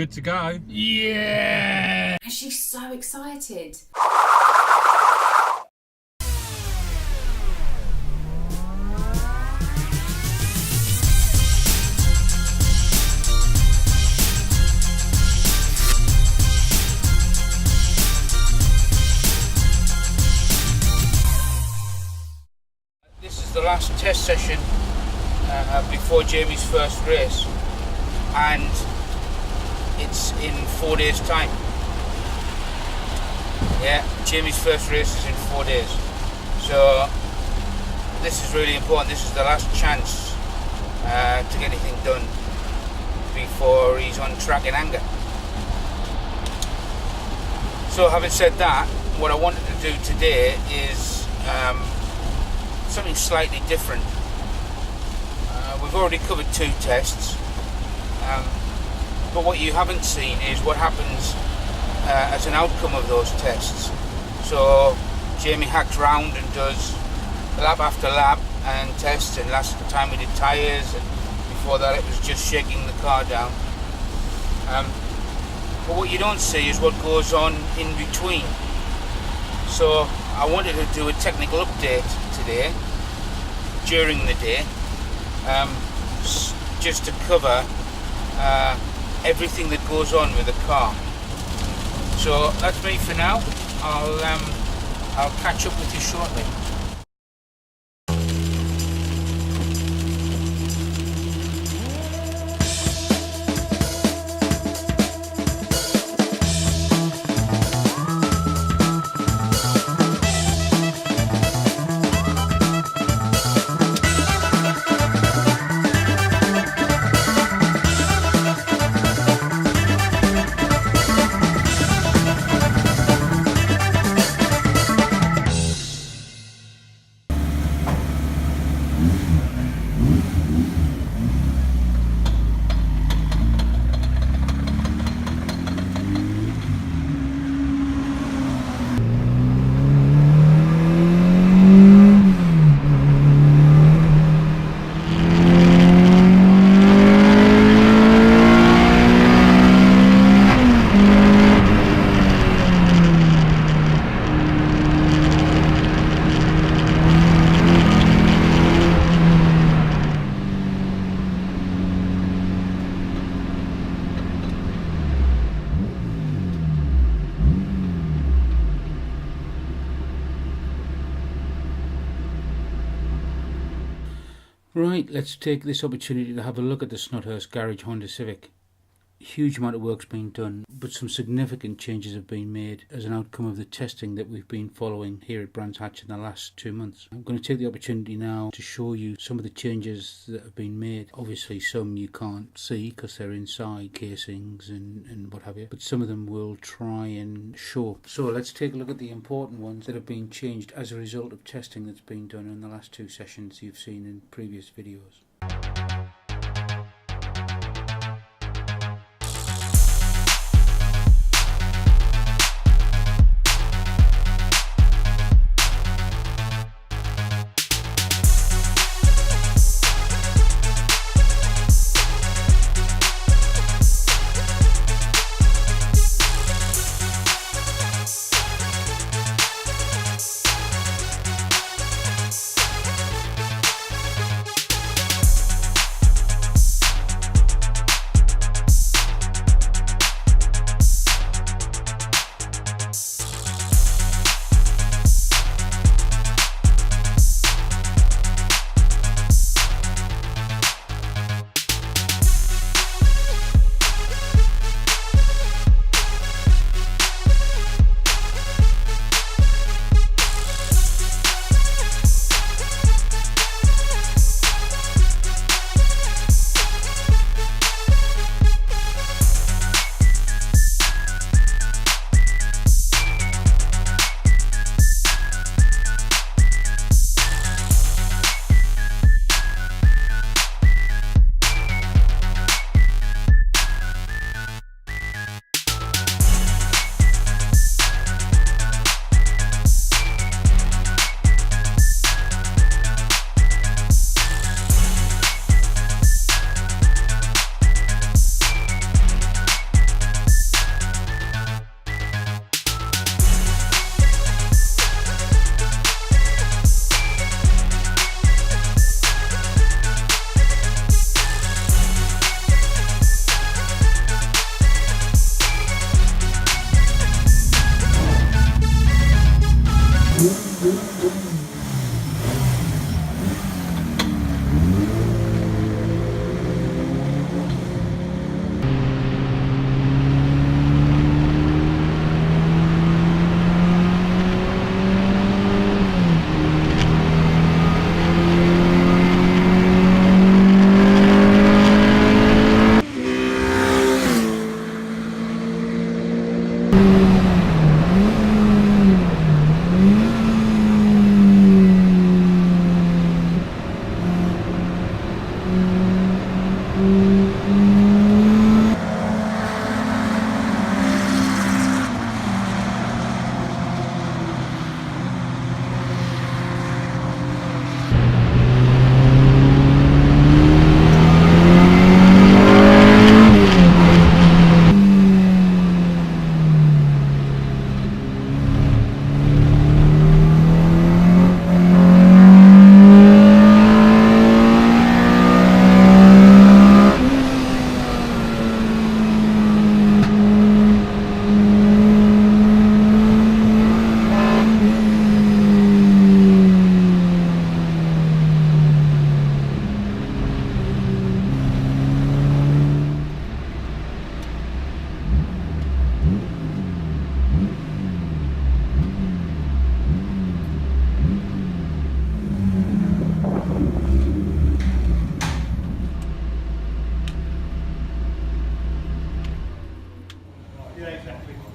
good to go. Yeah! And she's so excited. This is the last test session before Jamie's first race, and it's in 4 days' time. Yeah, Jamie's first race is in 4 days. So this is really important. This is the last chance to get anything done before he's on track in anger. So having said that, what I wanted to do today is something slightly different. We've already covered 2 tests, but what you haven't seen is what happens as an outcome of those tests. So Jamie hacks round and does lap after lap and tests, and last time we did tyres, and before that it was just shaking the car down. But what you don't see is what goes on in between. So I wanted to do a technical update today, during the day, just to cover everything that goes on with the car. So that's me for now. I'll catch up with you shortly. Right, let's take this opportunity to have a look at the Snuthurst Garage Honda Civic. A huge amount of work's been done, but some significant changes have been made as an outcome of the testing that we've been following here at Brands Hatch in the last 2 months. I'm going to take the opportunity now to show you some of the changes that have been made. Obviously some you can't see because they're inside casings and what have you, but some of them will try and show. So let's take a look at the important ones that have been changed as a result of testing that's been done in the last 2 sessions you've seen in previous videos. Yeah, exactly.